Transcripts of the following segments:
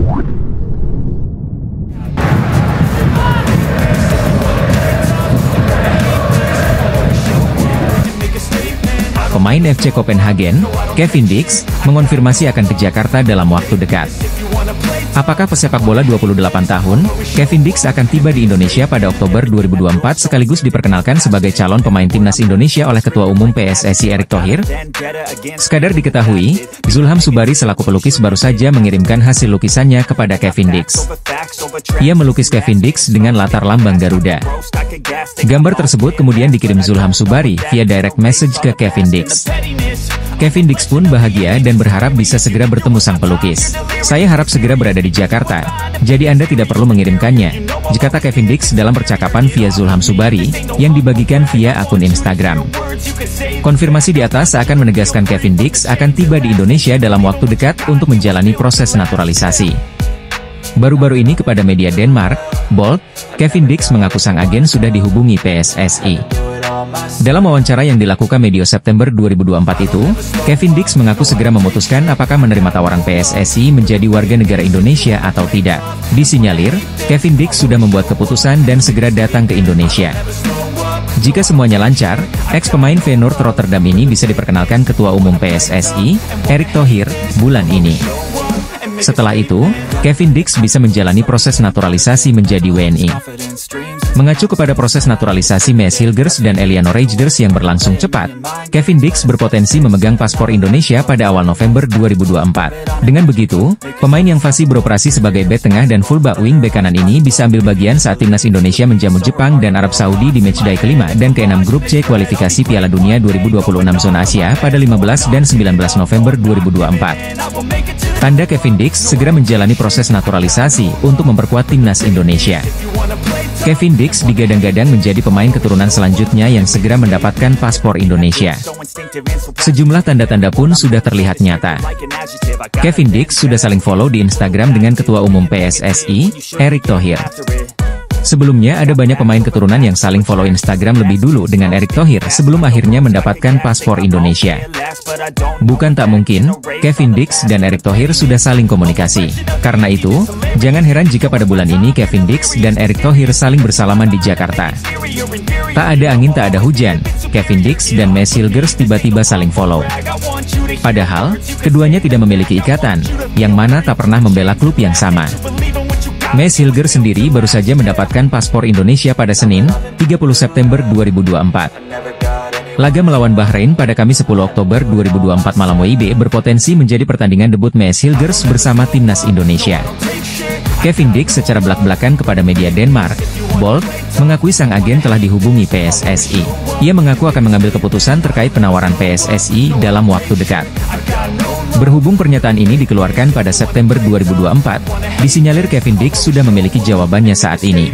Pemain FC Copenhagen, Kevin Dix, mengonfirmasi akan ke Jakarta dalam waktu dekat. Apakah pesepak bola 28 tahun, Kevin Dix akan tiba di Indonesia pada Oktober 2024 sekaligus diperkenalkan sebagai calon pemain timnas Indonesia oleh Ketua Umum PSSI Erick Thohir? Sekadar diketahui, Zulham Subari selaku pelukis baru saja mengirimkan hasil lukisannya kepada Kevin Dix. Ia melukis Kevin Dix dengan latar lambang Garuda. Gambar tersebut kemudian dikirim Zulham Subari via direct message ke Kevin Dix. Kevin Dix pun bahagia dan berharap bisa segera bertemu sang pelukis. "Saya harap segera berada di Jakarta, jadi Anda tidak perlu mengirimkannya," kata Kevin Dix dalam percakapan via Zulham Subari, yang dibagikan via akun Instagram. Konfirmasi di atas akan menegaskan Kevin Dix akan tiba di Indonesia dalam waktu dekat untuk menjalani proses naturalisasi. Baru-baru ini kepada media Denmark, Bold, Kevin Dix mengaku sang agen sudah dihubungi PSSI. Dalam wawancara yang dilakukan medio September 2024 itu, Kevin Dix mengaku segera memutuskan apakah menerima tawaran PSSI menjadi warga negara Indonesia atau tidak. Disinyalir, Kevin Dix sudah membuat keputusan dan segera datang ke Indonesia. Jika semuanya lancar, ex-pemain Feyenoord Rotterdam ini bisa diperkenalkan Ketua Umum PSSI, Erick Thohir, bulan ini. Setelah itu, Kevin Dix bisa menjalani proses naturalisasi menjadi WNI. Mengacu kepada proses naturalisasi Maes Hilgers dan Eliano Reijnders yang berlangsung cepat, Kevin Dix berpotensi memegang paspor Indonesia pada awal November 2024. Dengan begitu, pemain yang fasih beroperasi sebagai bek tengah dan fullback wing bek kanan ini bisa ambil bagian saat timnas Indonesia menjamu Jepang dan Arab Saudi di matchday kelima dan keenam grup C kualifikasi Piala Dunia 2026 zona Asia pada 15 dan 19 November 2024. Tanda Kevin Dix segera menjalani proses naturalisasi untuk memperkuat timnas Indonesia. Kevin Dix digadang-gadang menjadi pemain keturunan selanjutnya yang segera mendapatkan paspor Indonesia. Sejumlah tanda-tanda pun sudah terlihat nyata. Kevin Dix sudah saling follow di Instagram dengan Ketua Umum PSSI, Erick Thohir. Sebelumnya ada banyak pemain keturunan yang saling follow Instagram lebih dulu dengan Erick Thohir sebelum akhirnya mendapatkan paspor Indonesia. Bukan tak mungkin, Kevin Dix dan Erick Thohir sudah saling komunikasi. Karena itu, jangan heran jika pada bulan ini Kevin Dix dan Erick Thohir saling bersalaman di Jakarta. Tak ada angin tak ada hujan, Kevin Dix dan Maes Hilgers tiba-tiba saling follow. Padahal, keduanya tidak memiliki ikatan, yang mana tak pernah membela klub yang sama. Maes Hilgers sendiri baru saja mendapatkan paspor Indonesia pada Senin, 30 September 2024. Laga melawan Bahrain pada Kamis 10 Oktober 2024 malam WIB berpotensi menjadi pertandingan debut Maes Hilgers bersama timnas Indonesia. Kevin Dix secara belak-belakan kepada media Denmark, Bold, mengakui sang agen telah dihubungi PSSI. Ia mengaku akan mengambil keputusan terkait penawaran PSSI dalam waktu dekat. Berhubung pernyataan ini dikeluarkan pada September 2024, disinyalir Kevin Dix sudah memiliki jawabannya saat ini.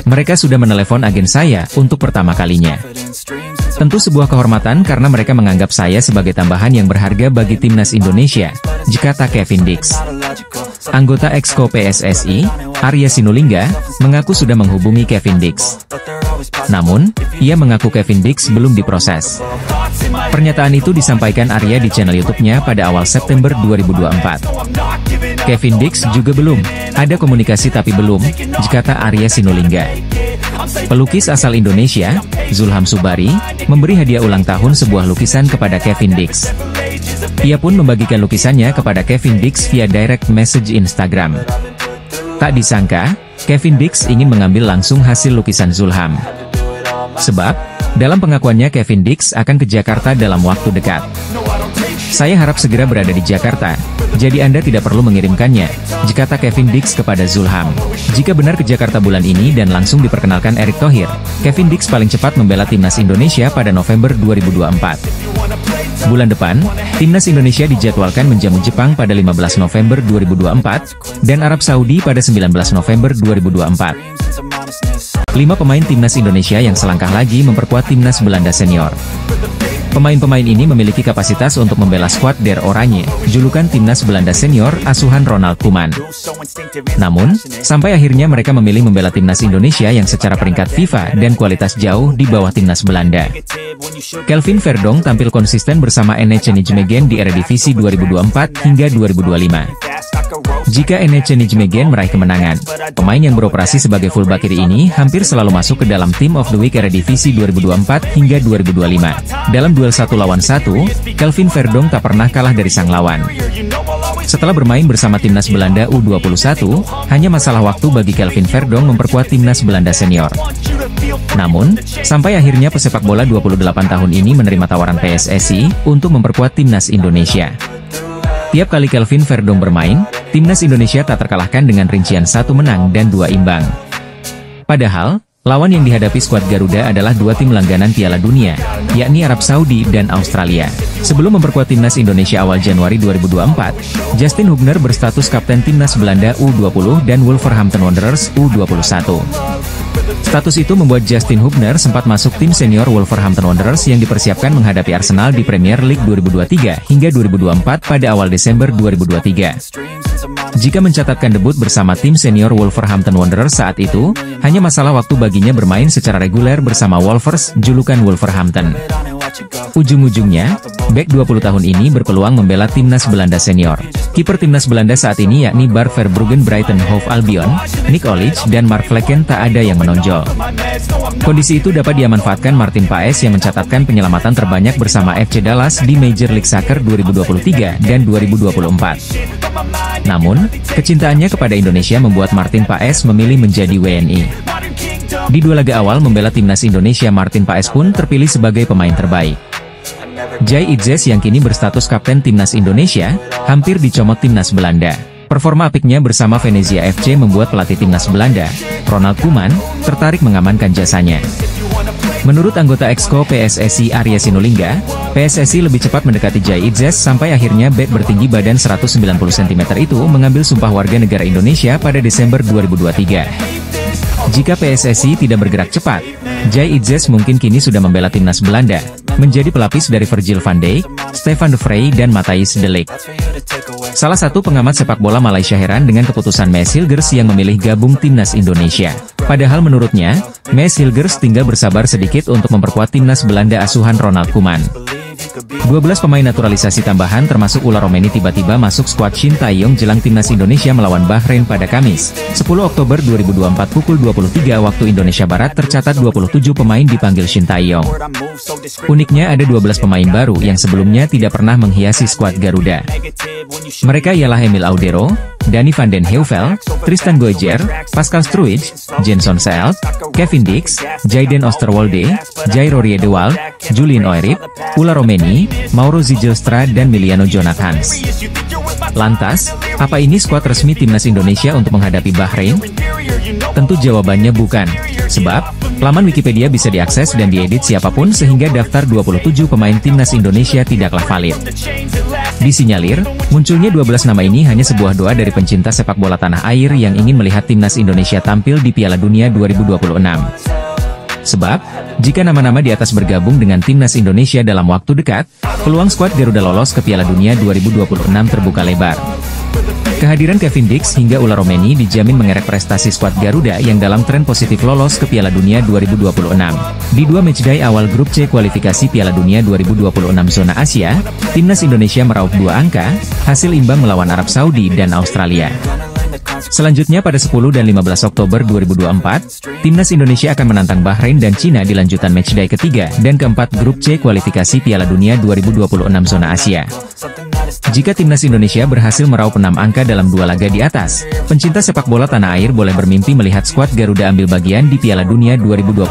"Mereka sudah menelepon agen saya untuk pertama kalinya. Tentu sebuah kehormatan karena mereka menganggap saya sebagai tambahan yang berharga bagi timnas Indonesia," kata Kevin Dix. Anggota Exco PSSI, Arya Sinulinga, mengaku sudah menghubungi Kevin Dix. Namun, ia mengaku Kevin Dix belum diproses. Pernyataan itu disampaikan Arya di channel YouTube-nya pada awal September 2024. Kevin Dix juga belum, ada komunikasi tapi belum, kata Arya Sinulinga. Pelukis asal Indonesia, Zulham Subari, memberi hadiah ulang tahun sebuah lukisan kepada Kevin Dix. Ia pun membagikan lukisannya kepada Kevin Dix via direct message Instagram. Tak disangka, Kevin Dix ingin mengambil langsung hasil lukisan Zulham. Sebab, dalam pengakuannya Kevin Dix akan ke Jakarta dalam waktu dekat. "Saya harap segera berada di Jakarta, jadi Anda tidak perlu mengirimkannya," kata Kevin Dix kepada Zulham. Jika benar ke Jakarta bulan ini dan langsung diperkenalkan Erick Thohir, Kevin Dix paling cepat membela timnas Indonesia pada November 2024. Bulan depan, timnas Indonesia dijadwalkan menjamu Jepang pada 15 November 2024, dan Arab Saudi pada 19 November 2024. 5 pemain timnas Indonesia yang selangkah lagi memperkuat timnas Belanda senior. Pemain-pemain ini memiliki kapasitas untuk membela skuad Der Oranje, julukan timnas Belanda senior asuhan Ronald Koeman. Namun, sampai akhirnya mereka memilih membela timnas Indonesia yang secara peringkat FIFA dan kualitas jauh di bawah timnas Belanda. Kelvin Verdonk tampil konsisten bersama NEC Nijmegen di Eredivisie 2024 hingga 2025. Jika Enece Nijmegen meraih kemenangan, pemain yang beroperasi sebagai fullback kiri ini hampir selalu masuk ke dalam Team of the Week Eredivisie 2024 hingga 2025. Dalam duel 1 lawan 1, Kelvin Verdonk tak pernah kalah dari sang lawan. Setelah bermain bersama timnas Belanda U21, hanya masalah waktu bagi Kelvin Verdonk memperkuat timnas Belanda senior. Namun, sampai akhirnya pesepak bola 28 tahun ini menerima tawaran PSSI untuk memperkuat timnas Indonesia. Tiap kali Kelvin Verdonk bermain, timnas Indonesia tak terkalahkan dengan rincian 1 menang dan 2 imbang. Padahal, lawan yang dihadapi skuad Garuda adalah 2 tim langganan Piala Dunia, yakni Arab Saudi dan Australia. Sebelum memperkuat timnas Indonesia awal Januari 2024, Justin Hubner berstatus kapten timnas Belanda U20 dan Wolverhampton Wanderers U21. Status itu membuat Justin Hubner sempat masuk tim senior Wolverhampton Wanderers yang dipersiapkan menghadapi Arsenal di Premier League 2023 hingga 2024 pada awal Desember 2023. Jika mencatatkan debut bersama tim senior Wolverhampton Wanderers saat itu, hanya masalah waktu baginya bermain secara reguler bersama Wolvers, julukan Wolverhampton. Ujung-ujungnya, bek 20 tahun ini berpeluang membela timnas Belanda senior. Kiper timnas Belanda saat ini yakni Bart Verbruggen Brighton Hove Albion, Nick Olic dan Mark Vlekken tak ada yang menonjol. Kondisi itu dapat dimanfaatkan Martin Paes yang mencatatkan penyelamatan terbanyak bersama FC Dallas di Major League Soccer 2023 dan 2024. Namun, kecintaannya kepada Indonesia membuat Martin Paes memilih menjadi WNI. Di 2 laga awal membela timnas Indonesia, Martin Paes pun terpilih sebagai pemain terbaik. Jai Itzes yang kini berstatus kapten timnas Indonesia, hampir dicomot timnas Belanda. Performa apiknya bersama Venezia FC membuat pelatih timnas Belanda, Ronald Koeman, tertarik mengamankan jasanya. Menurut anggota Exco PSSI Arya Sinulinga, PSSI lebih cepat mendekati Jai Itzes sampai akhirnya bek bertinggi badan 190 cm itu mengambil sumpah warga negara Indonesia pada Desember 2023. Jika PSSI tidak bergerak cepat, Jai Itzes mungkin kini sudah membela timnas Belanda, menjadi pelapis dari Virgil van Dijk, Stefan de Vrij dan Matthijs de Ligt. Salah satu pengamat sepak bola Malaysia heran dengan keputusan Maes Hilgers yang memilih gabung timnas Indonesia. Padahal menurutnya, Maes Hilgers tinggal bersabar sedikit untuk memperkuat timnas Belanda asuhan Ronald Koeman. 12 pemain naturalisasi tambahan termasuk Ula Romeni tiba-tiba masuk skuad Shin Tae-yong jelang timnas Indonesia melawan Bahrain pada Kamis, 10 Oktober 2024 pukul 23 waktu Indonesia Barat. Tercatat 27 pemain dipanggil Shin Tae-yong. Uniknya ada 12 pemain baru yang sebelumnya tidak pernah menghiasi skuad Garuda. Mereka ialah Emil Audero, Danny van den Heuvel, Tristan Goejer, Pascal Struij, Jenson Seelt, Kevin Dix, Jayden Oosterwolde, Jair de Waal, Julian Oerip, Ula Romeni, Mauro Zijlstra dan Miliano Jonathans. Lantas, apa ini skuad resmi timnas Indonesia untuk menghadapi Bahrain? Tentu jawabannya bukan. Sebab, laman Wikipedia bisa diakses dan diedit siapapun sehingga daftar 27 pemain timnas Indonesia tidaklah valid. Disinyalir, munculnya 12 nama ini hanya sebuah doa dari pencinta sepak bola tanah air yang ingin melihat timnas Indonesia tampil di Piala Dunia 2026. Sebab, jika nama-nama di atas bergabung dengan timnas Indonesia dalam waktu dekat, peluang skuad Garuda lolos ke Piala Dunia 2026 terbuka lebar. Kehadiran Kevin Dix hingga Ula Romeni dijamin mengerek prestasi skuad Garuda yang dalam tren positif lolos ke Piala Dunia 2026. Di 2 matchday awal grup C kualifikasi Piala Dunia 2026 zona Asia, timnas Indonesia meraup 2 angka, hasil imbang melawan Arab Saudi dan Australia. Selanjutnya pada 10 dan 15 Oktober 2024, timnas Indonesia akan menantang Bahrain dan Cina di lanjutan matchday ketiga dan keempat grup C kualifikasi Piala Dunia 2026 zona Asia. Jika timnas Indonesia berhasil meraup 6 angka dalam 2 laga di atas, pencinta sepak bola tanah air boleh bermimpi melihat skuad Garuda ambil bagian di Piala Dunia 2026.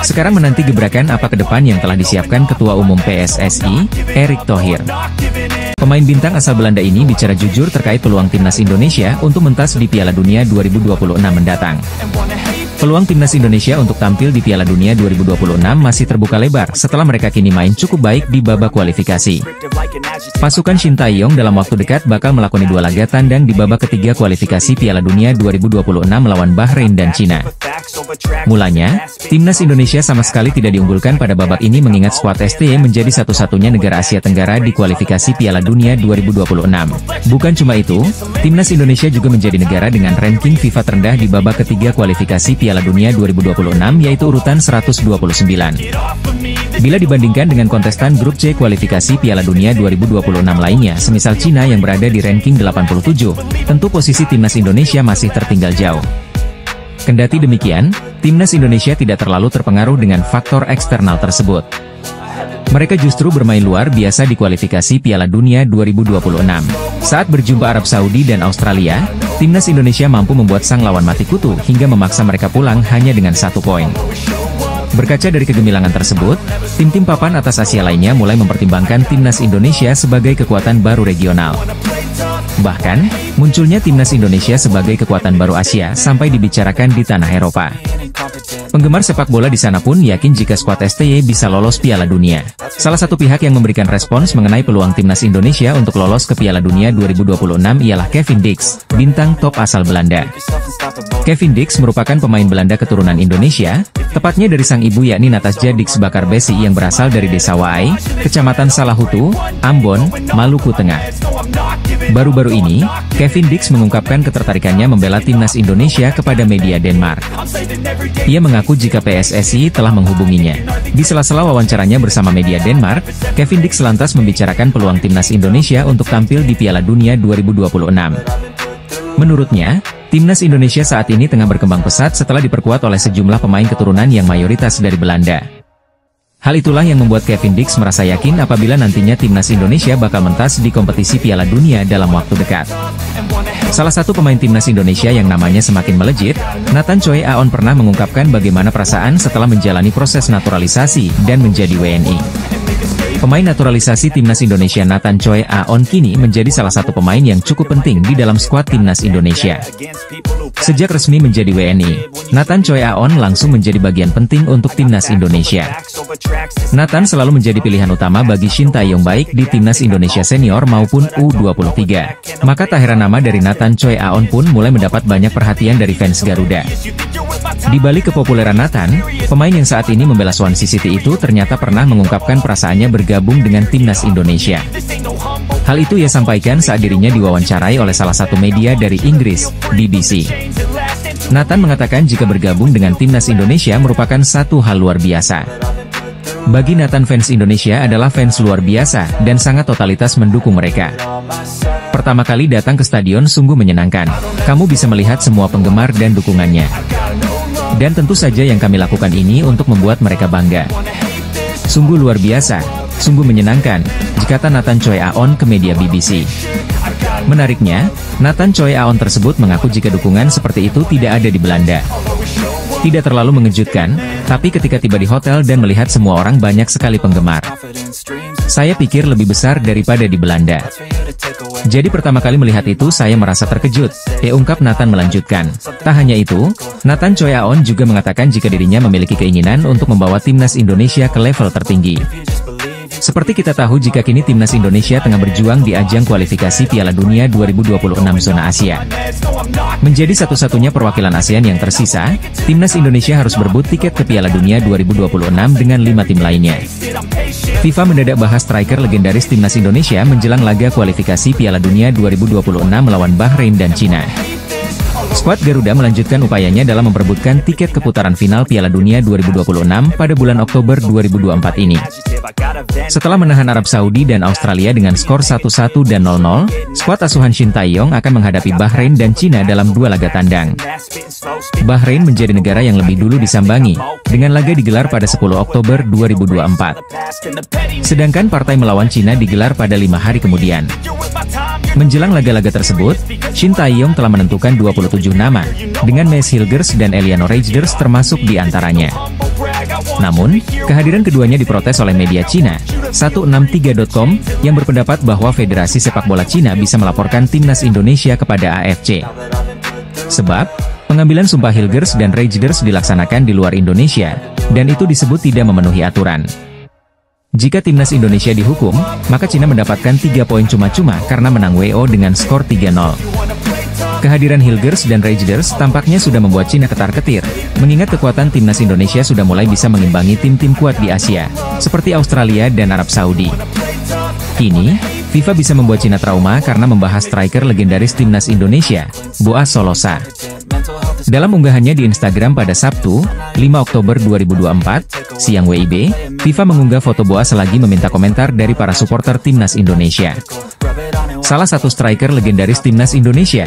Sekarang menanti gebrakan apa ke depan yang telah disiapkan Ketua Umum PSSI, Erick Thohir. Pemain bintang asal Belanda ini bicara jujur terkait peluang timnas Indonesia untuk mentas di Piala Dunia 2026 mendatang. Peluang timnas Indonesia untuk tampil di Piala Dunia 2026 masih terbuka lebar setelah mereka kini main cukup baik di babak kualifikasi. Pasukan Shin Tae-yong dalam waktu dekat bakal melakoni 2 laga tandang di babak ketiga kualifikasi Piala Dunia 2026 melawan Bahrain dan Cina. Mulanya, timnas Indonesia sama sekali tidak diunggulkan pada babak ini mengingat skuad STY menjadi satu-satunya negara Asia Tenggara di kualifikasi Piala Dunia 2026. Bukan cuma itu, timnas Indonesia juga menjadi negara dengan ranking FIFA terendah di babak ketiga kualifikasi Piala Dunia 2026 yaitu urutan 129. Bila dibandingkan dengan kontestan grup C kualifikasi Piala Dunia 2026 lainnya, semisal Cina yang berada di ranking 87, tentu posisi timnas Indonesia masih tertinggal jauh. Kendati demikian, timnas Indonesia tidak terlalu terpengaruh dengan faktor eksternal tersebut. Mereka justru bermain luar biasa di kualifikasi Piala Dunia 2026. Saat berjumpa Arab Saudi dan Australia, timnas Indonesia mampu membuat sang lawan mati kutu hingga memaksa mereka pulang hanya dengan 1 poin. Berkaca dari kegemilangan tersebut, tim-tim papan atas Asia lainnya mulai mempertimbangkan timnas Indonesia sebagai kekuatan baru regional. Bahkan, munculnya timnas Indonesia sebagai kekuatan baru Asia sampai dibicarakan di tanah Eropa. Penggemar sepak bola di sana pun yakin jika skuad STY bisa lolos Piala Dunia. Salah satu pihak yang memberikan respons mengenai peluang timnas Indonesia untuk lolos ke Piala Dunia 2026 ialah Kevin Dix, bintang top asal Belanda. Kevin Dix merupakan pemain Belanda keturunan Indonesia, tepatnya dari sang ibu yakni Natasja Dix Bakarbesi yang berasal dari Desa Waai, Kecamatan Salahutu, Ambon, Maluku Tengah. Baru-baru ini, Kevin Dix mengungkapkan ketertarikannya membela timnas Indonesia kepada media Denmark. Ia mengaku jika PSSI telah menghubunginya. Di sela-sela wawancaranya bersama media Denmark, Kevin Dix lantas membicarakan peluang timnas Indonesia untuk tampil di Piala Dunia 2026. Menurutnya, timnas Indonesia saat ini tengah berkembang pesat setelah diperkuat oleh sejumlah pemain keturunan yang mayoritas dari Belanda. Hal itulah yang membuat Kevin Dix merasa yakin apabila nantinya timnas Indonesia bakal mentas di kompetisi Piala Dunia dalam waktu dekat. Salah satu pemain timnas Indonesia yang namanya semakin melejit, Nathan Choi Aon pernah mengungkapkan bagaimana perasaan setelah menjalani proses naturalisasi dan menjadi WNI. Pemain naturalisasi timnas Indonesia Nathan Choi Aon kini menjadi salah satu pemain yang cukup penting di dalam skuad timnas Indonesia. Sejak resmi menjadi WNI, Nathan Choi Aon langsung menjadi bagian penting untuk timnas Indonesia. Nathan selalu menjadi pilihan utama bagi Shin Tae-yong baik di timnas Indonesia senior maupun U23. Maka tak heran nama dari Nathan Choi Aon pun mulai mendapat banyak perhatian dari fans Garuda. Di balik kepopuleran Nathan, pemain yang saat ini membela Swansea City itu ternyata pernah mengungkapkan perasaannya bergabung dengan timnas Indonesia. Hal itu ia sampaikan saat dirinya diwawancarai oleh salah satu media dari Inggris, BBC. Nathan mengatakan jika bergabung dengan timnas Indonesia merupakan satu hal luar biasa. Bagi Nathan, fans Indonesia adalah fans luar biasa dan sangat totalitas mendukung mereka. Pertama kali datang ke stadion sungguh menyenangkan. Kamu bisa melihat semua penggemar dan dukungannya. Dan tentu saja yang kami lakukan ini untuk membuat mereka bangga. Sungguh luar biasa, sungguh menyenangkan, kata Nathan Choi Aon ke media BBC. Menariknya, Nathan Choi Aon tersebut mengaku jika dukungan seperti itu tidak ada di Belanda. Tidak terlalu mengejutkan, tapi ketika tiba di hotel dan melihat semua orang banyak sekali penggemar. Saya pikir lebih besar daripada di Belanda. Jadi pertama kali melihat itu saya merasa terkejut, ungkap Nathan melanjutkan. Tak hanya itu, Nathan Choi Aon juga mengatakan jika dirinya memiliki keinginan untuk membawa timnas Indonesia ke level tertinggi. Seperti kita tahu jika kini timnas Indonesia tengah berjuang di ajang kualifikasi Piala Dunia 2026 zona Asia. Menjadi satu-satunya perwakilan ASEAN yang tersisa, timnas Indonesia harus berebut tiket ke Piala Dunia 2026 dengan 5 tim lainnya. FIFA mendadak bahas striker legendaris timnas Indonesia menjelang laga kualifikasi Piala Dunia 2026 melawan Bahrain dan Cina. Skuad Garuda melanjutkan upayanya dalam memperebutkan tiket ke putaran final Piala Dunia 2026 pada bulan Oktober 2024 ini. Setelah menahan Arab Saudi dan Australia dengan skor 1-1 dan 0-0, skuad asuhan Shin Tae-yong akan menghadapi Bahrain dan Cina dalam 2 laga tandang. Bahrain menjadi negara yang lebih dulu disambangi, dengan laga digelar pada 10 Oktober 2024. Sedangkan partai melawan Cina digelar pada 5 hari kemudian. Menjelang laga-laga tersebut, Shin Tae-yong telah menentukan 27 nama, dengan Maes Hilgers dan Eliano Reijers termasuk di antaranya. Namun, kehadiran keduanya diprotes oleh media Cina, 163.com, yang berpendapat bahwa Federasi Sepak Bola Cina bisa melaporkan timnas Indonesia kepada AFC. Sebab, pengambilan sumpah Hilgers dan Reijers dilaksanakan di luar Indonesia, dan itu disebut tidak memenuhi aturan. Jika timnas Indonesia dihukum, maka Cina mendapatkan 3 poin cuma-cuma karena menang WO dengan skor 3-0. Kehadiran Hilgers dan Reigers tampaknya sudah membuat Cina ketar-ketir, mengingat kekuatan timnas Indonesia sudah mulai bisa mengimbangi tim-tim kuat di Asia, seperti Australia dan Arab Saudi. Kini, FIFA bisa membuat Cina trauma karena membahas striker legendaris timnas Indonesia, Boaz Solosa. Dalam unggahannya di Instagram pada Sabtu, 5 Oktober 2024, siang WIB, FIFA mengunggah foto Boaz selagi meminta komentar dari para supporter timnas Indonesia. Salah satu striker legendaris timnas Indonesia,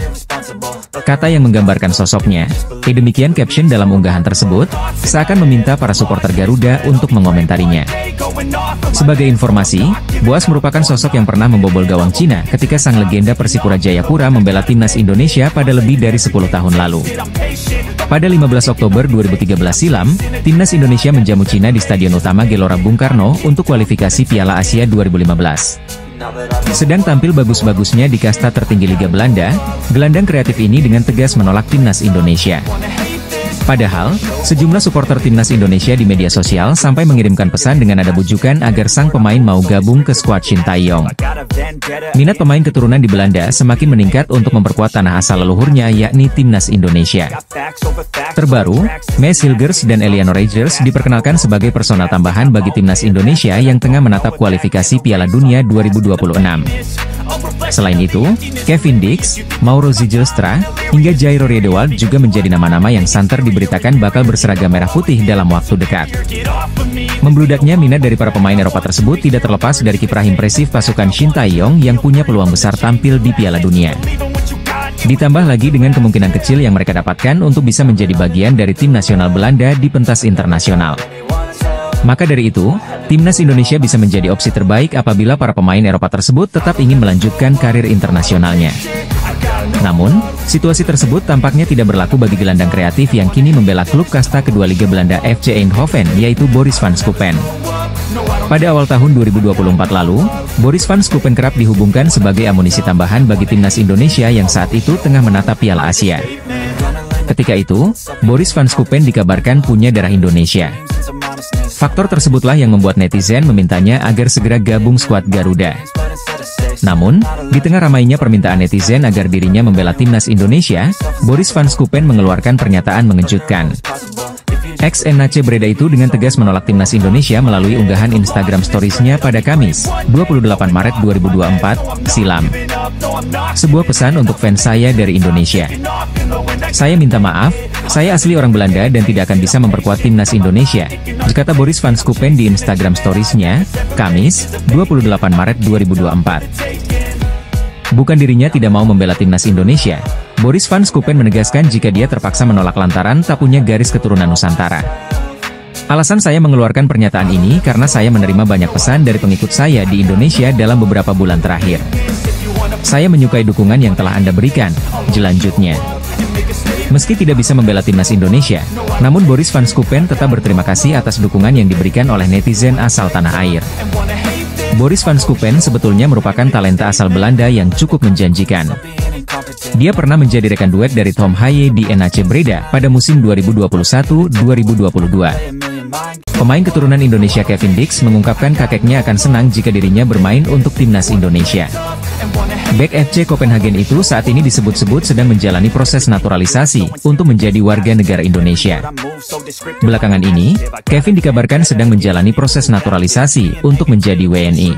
kata yang menggambarkan sosoknya, demikian caption dalam unggahan tersebut, seakan meminta para supporter Garuda untuk mengomentarinya. Sebagai informasi, Boaz merupakan sosok yang pernah membobol gawang Cina ketika sang legenda Persipura Jayapura membela timnas Indonesia pada lebih dari 10 tahun lalu. Pada 15 Oktober 2013 silam, timnas Indonesia menjamu Cina di Stadion Utama Gelora Bung Karno untuk kualifikasi Piala Asia 2015. Sedang tampil bagus-bagusnya di kasta tertinggi Liga Belanda, gelandang kreatif ini dengan tegas menolak timnas Indonesia. Padahal, sejumlah supporter timnas Indonesia di media sosial sampai mengirimkan pesan dengan nada bujukan agar sang pemain mau gabung ke skuad Shin Tae-yong. Minat pemain keturunan di Belanda semakin meningkat untuk memperkuat tanah asal leluhurnya yakni timnas Indonesia. Terbaru, Mads Hilgers dan Eleanor Reigers diperkenalkan sebagai personal tambahan bagi timnas Indonesia yang tengah menatap kualifikasi Piala Dunia 2026. Selain itu, Kevin Dix, Mauro Zijlstra, hingga Jairo Riedewald juga menjadi nama-nama yang santer diberitakan bakal berseragam merah putih dalam waktu dekat. Membludaknya minat dari para pemain Eropa tersebut tidak terlepas dari kiprah impresif pasukan Shin Tae-yong yang punya peluang besar tampil di Piala Dunia. Ditambah lagi dengan kemungkinan kecil yang mereka dapatkan untuk bisa menjadi bagian dari tim nasional Belanda di pentas internasional. Maka dari itu, timnas Indonesia bisa menjadi opsi terbaik apabila para pemain Eropa tersebut tetap ingin melanjutkan karir internasionalnya. Namun, situasi tersebut tampaknya tidak berlaku bagi gelandang kreatif yang kini membela klub kasta kedua Liga Belanda FC Eindhoven, yaitu Boris van Schuppen. Pada awal tahun 2024 lalu, Boris van Schuppen kerap dihubungkan sebagai amunisi tambahan bagi timnas Indonesia yang saat itu tengah menatap Piala Asia. Ketika itu, Boris van Schuppen dikabarkan punya darah Indonesia. Faktor tersebutlah yang membuat netizen memintanya agar segera gabung skuad Garuda. Namun, di tengah ramainya permintaan netizen agar dirinya membela timnas Indonesia, Boris van Schuppen mengeluarkan pernyataan mengejutkan. Ex-NAC Breda itu dengan tegas menolak timnas Indonesia melalui unggahan Instagram Stories-nya pada Kamis, 28 Maret 2024, silam. Sebuah pesan untuk fans saya dari Indonesia. Saya minta maaf, saya asli orang Belanda dan tidak akan bisa memperkuat timnas Indonesia, kata Boris van Schuppen di Instagram Stories-nya, Kamis, 28 Maret 2024. Bukan dirinya tidak mau membela timnas Indonesia, Boris van Schuppen menegaskan jika dia terpaksa menolak lantaran tak punya garis keturunan Nusantara. Alasan saya mengeluarkan pernyataan ini karena saya menerima banyak pesan dari pengikut saya di Indonesia dalam beberapa bulan terakhir. Saya menyukai dukungan yang telah Anda berikan, jelanjutnya. Meski tidak bisa membela timnas Indonesia, namun Boris van Schuppen tetap berterima kasih atas dukungan yang diberikan oleh netizen asal tanah air. Boris van Schuppen sebetulnya merupakan talenta asal Belanda yang cukup menjanjikan. Dia pernah menjadi rekan duet dari Tom Haye di NAC Breda pada musim 2021-2022. Pemain keturunan Indonesia Kevin Dix mengungkapkan kakeknya akan senang jika dirinya bermain untuk timnas Indonesia. Bek FC Copenhagen itu saat ini disebut-sebut sedang menjalani proses naturalisasi untuk menjadi warga negara Indonesia. Belakangan ini, Kevin dikabarkan sedang menjalani proses naturalisasi untuk menjadi WNI.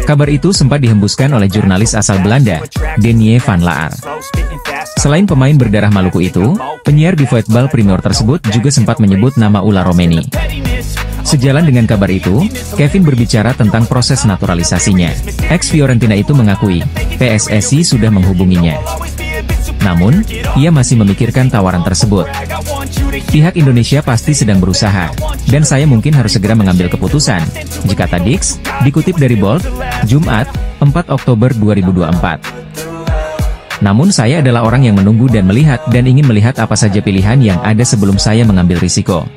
Kabar itu sempat dihembuskan oleh jurnalis asal Belanda, Denie van Laar. Selain pemain berdarah Maluku itu, penyiar di Voetbal Primeur tersebut juga sempat menyebut nama Ula Romeni. Sejalan dengan kabar itu, Kevin berbicara tentang proses naturalisasinya. Ex-Fiorentina itu mengakui, PSSI sudah menghubunginya. Namun, ia masih memikirkan tawaran tersebut. Pihak Indonesia pasti sedang berusaha, dan saya mungkin harus segera mengambil keputusan, jika Dix, dikutip dari Bold, Jumat, 4 Oktober 2024. Namun saya adalah orang yang menunggu dan melihat dan ingin melihat apa saja pilihan yang ada sebelum saya mengambil risiko.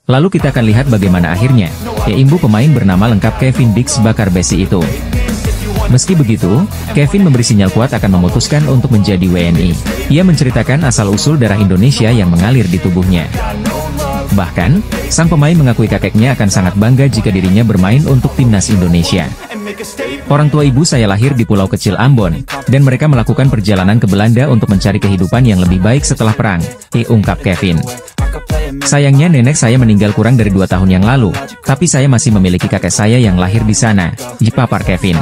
Lalu kita akan lihat bagaimana akhirnya, imbu pemain bernama lengkap Kevin Dix Bakar Besi itu. Meski begitu, Kevin memberi sinyal kuat akan memutuskan untuk menjadi WNI. Ia menceritakan asal-usul darah Indonesia yang mengalir di tubuhnya. Bahkan, sang pemain mengakui kakeknya akan sangat bangga jika dirinya bermain untuk timnas Indonesia. Orang tua ibu saya lahir di pulau kecil Ambon, dan mereka melakukan perjalanan ke Belanda untuk mencari kehidupan yang lebih baik setelah perang, ungkap Kevin. Sayangnya nenek saya meninggal kurang dari 2 tahun yang lalu, tapi saya masih memiliki kakek saya yang lahir di sana, papar Kevin.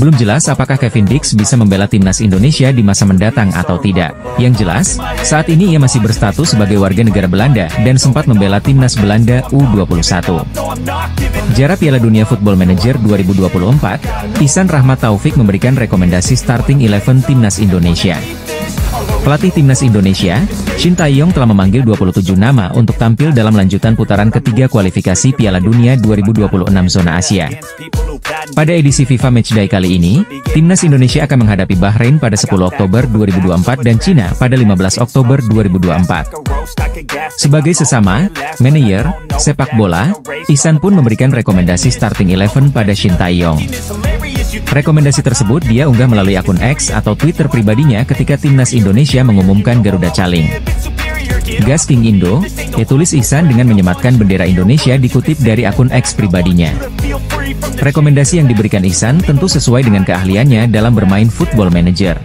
Belum jelas apakah Kevin Dix bisa membela timnas Indonesia di masa mendatang atau tidak. Yang jelas, saat ini ia masih berstatus sebagai warga negara Belanda dan sempat membela timnas Belanda U21. Jarak Piala Dunia Football Manager 2024, Ihsan Rahmat Taufik memberikan rekomendasi starting 11 timnas Indonesia. Pelatih timnas Indonesia, Shin Tae-yong telah memanggil 27 nama untuk tampil dalam lanjutan putaran ketiga kualifikasi Piala Dunia 2026 zona Asia. Pada edisi FIFA Matchday kali ini, timnas Indonesia akan menghadapi Bahrain pada 10 Oktober 2024 dan Cina pada 15 Oktober 2024. Sebagai sesama manajer sepak bola, Ihsan pun memberikan rekomendasi starting 11 pada Shin Tae-yong. Rekomendasi tersebut dia unggah melalui akun X atau Twitter pribadinya ketika timnas Indonesia mengumumkan Garuda Caling. Gas King Indo, tulis Ihsan dengan menyematkan bendera Indonesia dikutip dari akun X pribadinya. Rekomendasi yang diberikan Ihsan tentu sesuai dengan keahliannya dalam bermain Football Manager.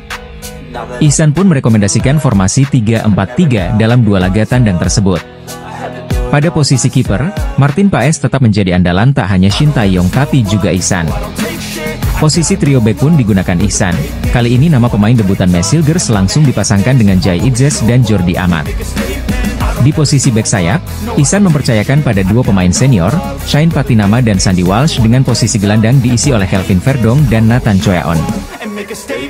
Ihsan pun merekomendasikan formasi 3-4-3 dalam 2 laga tandang tersebut. Pada posisi kiper, Martin Paes tetap menjadi andalan tak hanya Shin Tae-yong tapi juga Ihsan. Posisi trio back pun digunakan Ihsan. Kali ini nama pemain debutan Maes Hilgers langsung dipasangkan dengan Jai Idzes dan Jordi Amat. Di posisi back sayap, Ihsan mempercayakan pada 2 pemain senior, Shane Patinama dan Sandy Walsh dengan posisi gelandang diisi oleh Kelvin Verdong dan Nathan Choeon.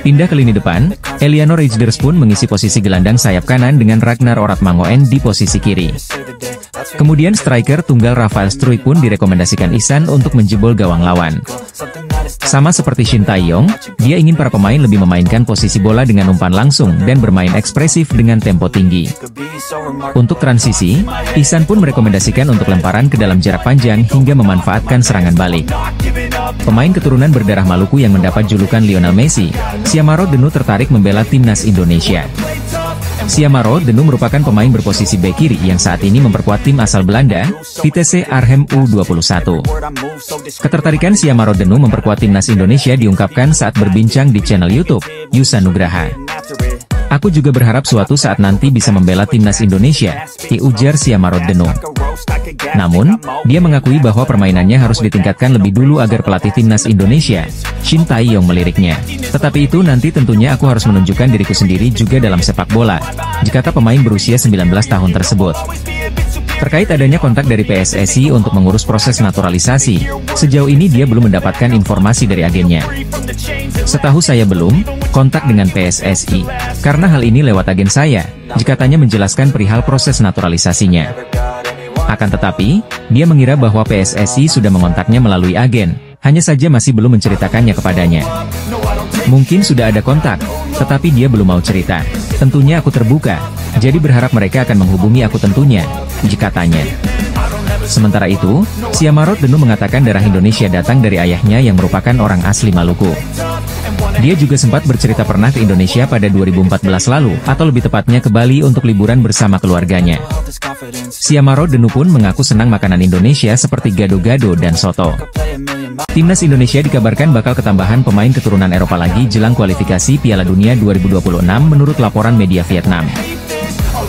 Pindah ke lini depan, Eliano Rejders pun mengisi posisi gelandang sayap kanan dengan Ragnar Oratmangoen di posisi kiri. Kemudian striker tunggal Rafael Struijk pun direkomendasikan Ihsan untuk menjebol gawang lawan. Sama seperti Shin Tae-yong, dia ingin para pemain lebih memainkan posisi bola dengan umpan langsung dan bermain ekspresif dengan tempo tinggi. Untuk transisi, Ihsan pun merekomendasikan untuk lemparan ke dalam jarak panjang hingga memanfaatkan serangan balik. Pemain keturunan berdarah Maluku yang mendapat julukan Lionel Messi, Siamaro Denu tertarik membela timnas Indonesia. Siamaro Denu merupakan pemain berposisi bek kiri yang saat ini memperkuat tim asal Belanda, Vitesse Arnhem U21. Ketertarikan Siamaro Denu memperkuat timnas Indonesia diungkapkan saat berbincang di channel YouTube, Yusa Nugraha. Aku juga berharap suatu saat nanti bisa membela timnas Indonesia, ujar Siamaro Denu. Namun, dia mengakui bahwa permainannya harus ditingkatkan lebih dulu agar pelatih timnas Indonesia, Shin Tae-yong meliriknya. Tetapi itu nanti tentunya aku harus menunjukkan diriku sendiri juga dalam sepak bola, kata pemain berusia 19 tahun tersebut. Terkait adanya kontak dari PSSI untuk mengurus proses naturalisasi, sejauh ini dia belum mendapatkan informasi dari agennya. Setahu saya belum kontak dengan PSSI, karena hal ini lewat agen saya, katanya menjelaskan perihal proses naturalisasinya. Akan tetapi, dia mengira bahwa PSSI sudah mengontaknya melalui agen, hanya saja masih belum menceritakannya kepadanya. Mungkin sudah ada kontak, tetapi dia belum mau cerita. Tentunya aku terbuka, jadi berharap mereka akan menghubungi aku tentunya, katanya. Sementara itu, Siamaro Denu mengatakan darah Indonesia datang dari ayahnya yang merupakan orang asli Maluku. Dia juga sempat bercerita pernah ke Indonesia pada 2014 lalu, atau lebih tepatnya ke Bali untuk liburan bersama keluarganya. Siamaro Denu pun mengaku senang makanan Indonesia seperti gado-gado dan soto. Timnas Indonesia dikabarkan bakal ketambahan pemain keturunan Eropa lagi jelang kualifikasi Piala Dunia 2026 menurut laporan media Vietnam.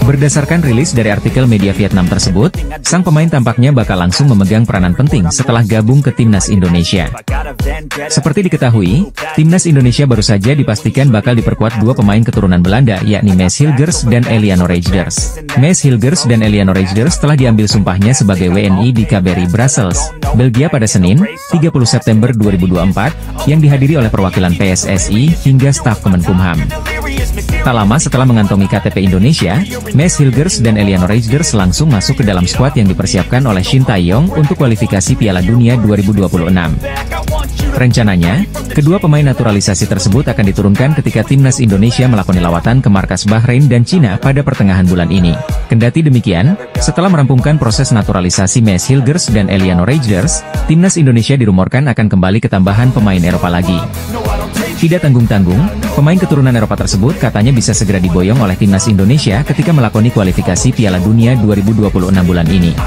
Berdasarkan rilis dari artikel media Vietnam tersebut, sang pemain tampaknya bakal langsung memegang peranan penting setelah gabung ke timnas Indonesia. Seperti diketahui, timnas Indonesia baru saja dipastikan bakal diperkuat 2 pemain keturunan Belanda yakni Maes Hilgers dan Eliano Rejders. Maes Hilgers dan Eliano Rejders telah diambil sumpahnya sebagai WNI di KBRI Brussels, Belgia pada Senin, 30 September 2024, yang dihadiri oleh perwakilan PSSI hingga staf Kemenkumham. Tak lama setelah mengantongi KTP Indonesia, Maes Hilgers dan Eliano Rejders langsung masuk ke dalam skuad yang dipersiapkan oleh Shin Tae-yong untuk kualifikasi Piala Dunia 2026. Rencananya, kedua pemain naturalisasi tersebut akan diturunkan ketika timnas Indonesia melakoni lawatan ke markas Bahrain dan Cina pada pertengahan bulan ini. Kendati demikian, setelah merampungkan proses naturalisasi Maes Hilgers dan Eliano Rejders, timnas Indonesia dirumorkan akan kembali ke tambahan pemain Eropa lagi. Tidak tanggung-tanggung, pemain keturunan Eropa tersebut katanya bisa segera diboyong oleh timnas Indonesia ketika melakoni kualifikasi Piala Dunia 2026 bulan ini.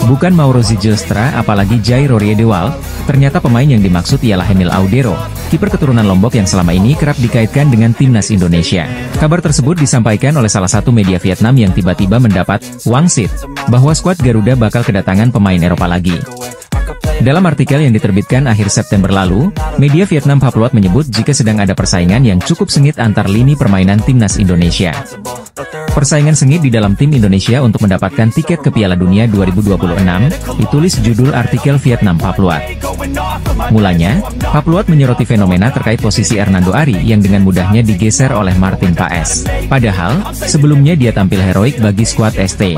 Bukan Mauro Zijlstra apalagi Jai Rorie de Waal, Ternyata pemain yang dimaksud ialah Emil Audero, kiper keturunan Lombok yang selama ini kerap dikaitkan dengan timnas Indonesia. Kabar tersebut disampaikan oleh salah satu media Vietnam yang tiba-tiba mendapat wangsit bahwa skuad Garuda bakal kedatangan pemain Eropa lagi. Dalam artikel yang diterbitkan akhir September lalu, media Vietnam Papluat menyebut jika sedang ada persaingan yang cukup sengit antar lini permainan timnas Indonesia. Persaingan sengit di dalam tim Indonesia untuk mendapatkan tiket ke Piala Dunia 2026, ditulis judul artikel Vietnam Papluat. Mulanya, Papluat menyoroti fenomena terkait posisi Hernando Ari yang dengan mudahnya digeser oleh Martin Paes. Padahal, sebelumnya dia tampil heroik bagi skuad ST.